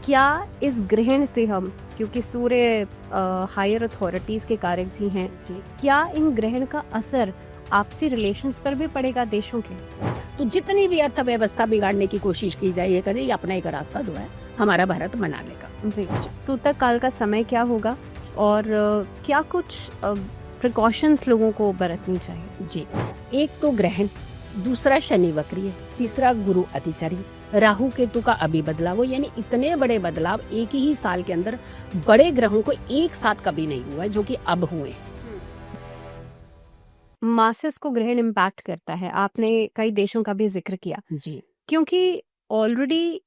क्या इस ग्रहण से हम, क्योंकि सूर्य हायर अथॉरिटीज के कारक भी हैं, क्या इन ग्रहण का असर आपसी रिलेशंस पर भी पड़ेगा देशों के? तो जितनी भी अर्थव्यवस्था बिगाड़ने की कोशिश की जाए ये करे, ये अपना एक रास्ता जो है हमारा भारत बना लेगा। जी, सूतक काल का समय क्या होगा और क्या कुछ प्रिकॉशंस लोगों को बरतनी चाहिए? जी, एक तो ग्रहण, दूसरा शनि वक्रीय, तीसरा गुरु अतिचारी, राहु केतु का अभी बदलाव, यानी इतने बड़े बदलाव एक ही साल के अंदर बड़े ग्रहों को एक साथ कभी नहीं हुआ है, जो कि अब हुए हैं। मासेस को ग्रहण इम्पैक्ट करता है, आपने कई देशों का भी जिक्र किया जी, क्योंकि ऑलरेडी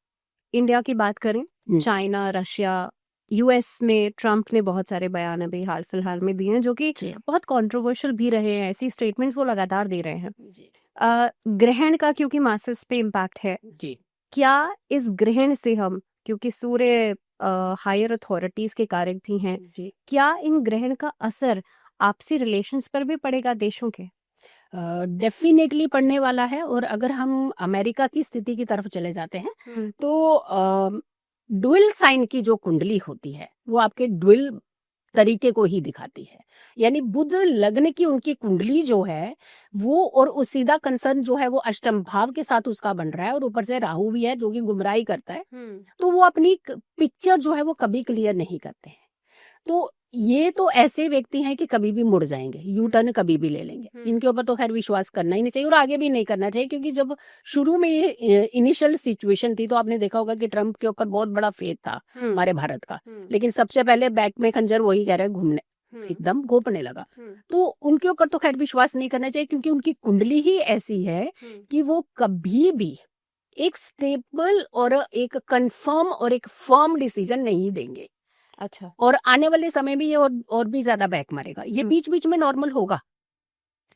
इंडिया की बात करें, चाइना, रशिया, यूएस में ट्रम्प ने बहुत सारे बयान अभी हाल फिलहाल में दिए हैं जो कि बहुत कंट्रोवर्शियल भी रहे हैं। ऐसी स्टेटमेंट्स वो लगातार दे रहे हैं। ग्रहण का क्योंकि मासेस पे इम्पैक्ट है, जी, क्या इस ग्रहण से हम, क्योंकि सूर्य हायर अथॉरिटीज के कारक भी हैं, क्या इन ग्रहण का असर आपसी रिलेशंस पर भी पड़ेगा देशों के? डेफिनेटली पढ़ने वाला है। और अगर हम अमेरिका की स्थिति की तरफ चले जाते हैं तो डुअल साइन की जो कुंडली होती है वो आपके डुअल तरीके को ही दिखाती है। यानी बुध लग्न की उनकी कुंडली जो है वो, और उस सीधा कंसर्न जो है वो अष्टम भाव के साथ उसका बन रहा है, और ऊपर से राहु भी है जो कि गुमराही करता है। तो वो अपनी पिक्चर जो है वो कभी क्लियर नहीं करते हैं। तो ये तो ऐसे व्यक्ति हैं कि कभी भी मुड़ जाएंगे, यू टर्न कभी भी ले लेंगे। इनके ऊपर तो खैर विश्वास करना ही नहीं चाहिए और आगे भी नहीं करना चाहिए, क्योंकि जब शुरू में ये इनिशियल सिचुएशन थी तो आपने देखा होगा कि ट्रम्प के ऊपर बहुत बड़ा फेथ था हमारे भारत का, लेकिन सबसे पहले बैक में खंजर वही कह रहे हैं घूमने, एकदम घोपने लगा। तो उनके ऊपर तो खैर विश्वास नहीं करना चाहिए, क्योंकि उनकी कुंडली ही ऐसी है कि वो कभी भी एक स्टेबल और एक कंफर्म और एक फर्म डिसीजन नहीं देंगे। अच्छा, और आने वाले समय में ये और भी ज्यादा बैक मारेगा। ये बीच बीच में नॉर्मल होगा,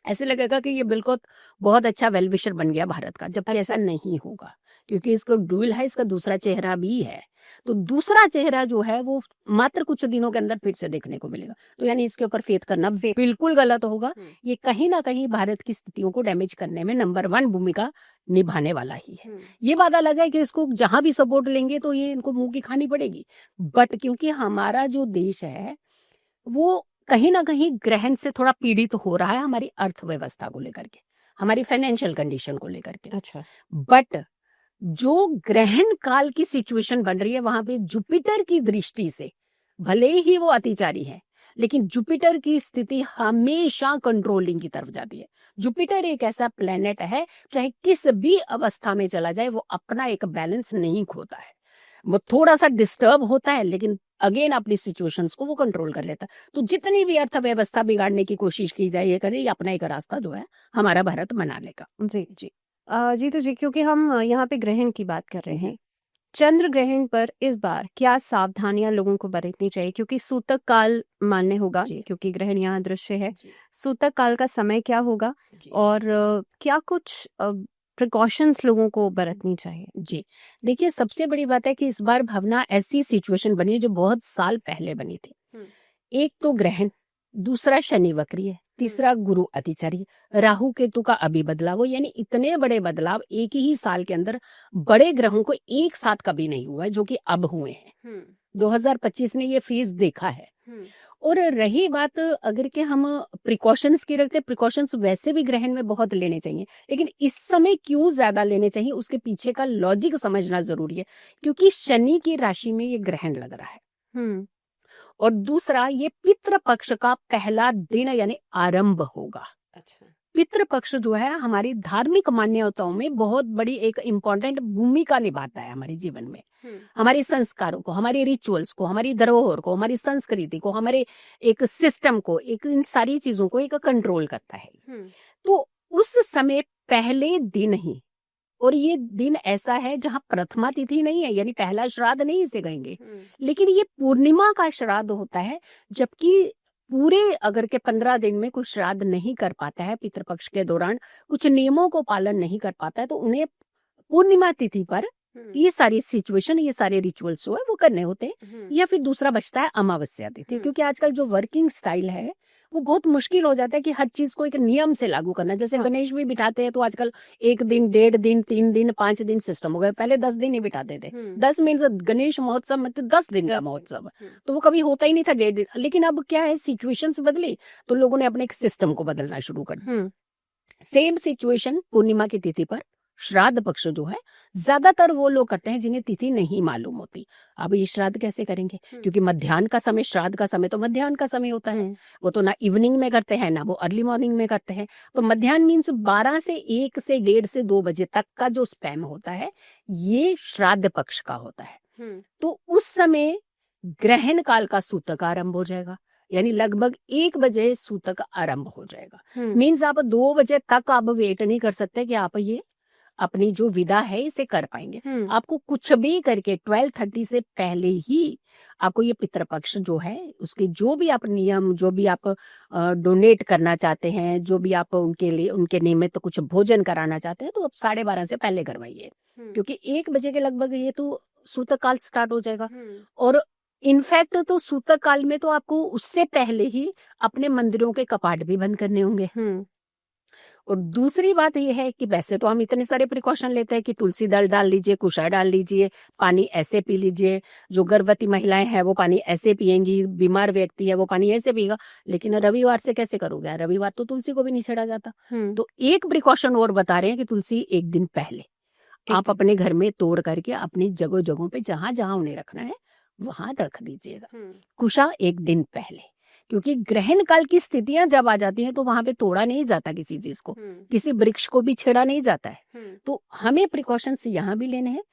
ऐसे लगेगा कि ये बिल्कुल बहुत अच्छा वेल विशर बन गया भारत का, जबकि ऐसा नहीं होगा, क्योंकि इसका डुअल है, इसका दूसरा चेहरा भी है। तो दूसरा चेहरा जो है वो मात्र कुछ दिनों के अंदर फिर से देखने को मिलेगा। तो यानी इसके ऊपर फेथ करना बिल्कुल गलत होगा। ये कहीं ना कहीं भारत की स्थितियों को डैमेज करने में नंबर 1 भूमिका निभाने वाला ही है। ये बात अलग है कि इसको जहां भी सपोर्ट लेंगे तो ये इनको मुंह की खानी पड़ेगी, बट क्योंकि हमारा जो देश है वो कहीं ना कहीं ग्रहण से थोड़ा पीड़ित हो रहा है, हमारी अर्थव्यवस्था को लेकर के, हमारी फाइनेंशियल कंडीशन को लेकर के। अच्छा, बट जो ग्रहण काल की सिचुएशन बन रही है वहां पे जुपिटर की दृष्टि से, भले ही वो अतिचारी है, लेकिन जुपिटर की स्थिति हमेशा कंट्रोलिंग की तरफ जाती है। जुपिटर एक ऐसा प्लेनेट है, चाहे किस भी अवस्था में चला जाए वो अपना एक बैलेंस नहीं खोता है। वो थोड़ा सा डिस्टर्ब होता है लेकिन अगेन अपनी सिचुएशंस को वो कंट्रोल कर लेता है। तो जितनी भी अर्थव्यवस्था बिगाड़ने की कोशिश की जाए ये करे, ये अपना एक रास्ता जो है हमारा भारत बना लेगा। जी जी। जी तो जी, क्योंकि हम यहाँ पे ग्रहण की बात कर रहे हैं, चंद्र ग्रहण पर इस बार क्या सावधानियां लोगों को बरतनी चाहिए? क्योंकि सूतक काल मान्य होगा, क्योंकि ग्रहण यहाँ दृश्य है। सूतक काल का समय क्या होगा और क्या कुछ प्रिकॉशंस लोगों को बरतनी चाहिए? जी, देखिए सबसे बड़ी बात है कि इस बार भावना ऐसी सिचुएशन बनी है जो बहुत साल पहले बनी थी। एक तो ग्रहण, दूसरा शनि वक्रीय, तीसरा गुरु अतिचारी, राहु केतु का अभी बदलाव, यानी इतने बड़े बदलाव एक ही साल के अंदर बड़े ग्रहों को एक साथ कभी नहीं हुआ है, जो कि अब हुए हैं। 2025 ने ये फेज देखा है। और रही बात अगर कि हम प्रिकॉशंस की रखते, प्रिकॉशंस वैसे भी ग्रहण में बहुत लेने चाहिए, लेकिन इस समय क्यों ज्यादा लेने चाहिए उसके पीछे का लॉजिक समझना जरूरी है, क्योंकि शनि की राशि में ये ग्रहण लग रहा है। और दूसरा, ये पितृ पक्ष का पहला दिन यानी आरंभ होगा। अच्छा, पितृ पक्ष जो है हमारी धार्मिक मान्यताओं में बहुत बड़ी एक इम्पोर्टेंट भूमिका निभाता है हमारे जीवन में। हमारे संस्कारों को, हमारे रिचुअल्स को, हमारी धरोहर को, हमारी संस्कृति को, हमारे एक सिस्टम को, एक इन सारी चीजों को एक कंट्रोल करता है। तो उस समय पहले दिन ही, और ये दिन ऐसा है जहां प्रथमा तिथि नहीं है, यानी पहला श्राद्ध नहीं इसे कहेंगे, लेकिन ये पूर्णिमा का श्राद्ध होता है। जबकि पूरे अगर के 15 दिन में कुछ श्राद्ध नहीं कर पाता है, पितृपक्ष के दौरान कुछ नियमों को पालन नहीं कर पाता है, तो उन्हें पूर्णिमा तिथि पर ये सारी सिचुएशन, ये सारे रिचुअल्स जो है वो करने होते हैं। या फिर दूसरा बचता है अमावस्या तिथि, क्योंकि आजकल जो वर्किंग स्टाइल है वो बहुत मुश्किल हो जाता है कि हर चीज को एक नियम से लागू करना। जैसे गणेश भी बिठाते हैं तो आजकल 1 दिन, 1.5 दिन, 3 दिन, 5 दिन सिस्टम हो गया। पहले 10 दिन ही बिठाते थे। 10 मीन्स गणेश महोत्सव मतलब 10 दिन का महोत्सव, तो वो कभी होता ही नहीं था 1.5 दिन। लेकिन अब क्या है, सिचुएशंस बदली तो लोगों ने अपने एक सिस्टम को बदलना शुरू कर दिया। सेम सिचुएशन पूर्णिमा की तिथि पर श्राद्ध पक्ष जो है ज्यादातर वो लोग करते हैं जिन्हें तिथि नहीं मालूम होती। अब ये श्राद्ध कैसे करेंगे, क्योंकि मध्याह्न का समय, श्राद्ध का समय तो मध्याह्न का समय होता है। वो तो ना इवनिंग में करते हैं ना वो अर्ली मॉर्निंग में करते हैं। तो मध्याह्न मीन्स 12 से 1 से 1:30 से 2 बजे तक का जो स्पैम होता है ये श्राद्ध पक्ष का होता है। तो उस समय ग्रहण काल का सूतक आरंभ हो जाएगा, यानी लगभग 1 बजे सूतक आरंभ हो जाएगा। मीन्स आप 2 बजे तक आप वेट नहीं कर सकते कि आप ये अपनी जो विदा है इसे कर पाएंगे। आपको कुछ भी करके 12:30 से पहले ही आपको ये पितृपक्ष जो है उसके जो भी आप नियम, जो भी आप डोनेट करना चाहते हैं, जो भी आप उनके लिए, उनके निमित्त तो कुछ भोजन कराना चाहते हैं, तो आप 12:30 से पहले करवाइए, क्योंकि 1 बजे के लगभग ये तो सूतक काल स्टार्ट हो जाएगा। और इनफैक्ट तो सूतक काल में तो आपको उससे पहले ही अपने मंदिरों के कपाट भी बंद करने होंगे। और दूसरी बात यह है कि वैसे तो हम इतने सारे प्रिकॉशन लेते हैं कि तुलसी दल डाल लीजिए, कुशा डाल लीजिए, पानी ऐसे पी लीजिए, जो गर्भवती महिलाएं हैं वो पानी ऐसे पिएंगी, बीमार व्यक्ति है वो पानी ऐसे पिएगा। लेकिन रविवार से कैसे करोगे, रविवार तो तुलसी को भी नहीं छेड़ा जाता। तो एक प्रिकॉशन और बता रहे हैं कि तुलसी 1 दिन पहले आप अपने घर में तोड़ करके अपनी जगहों पे जहां जहां उन्हें रखना है वहां रख दीजिएगा। कुशा 1 दिन पहले, क्योंकि ग्रहण काल की स्थितियां जब आ जाती हैं तो वहां पे तोड़ा नहीं जाता किसी चीज को, किसी वृक्ष को भी छेड़ा नहीं जाता है। तो हमें प्रिकॉशंस यहाँ भी लेने हैं।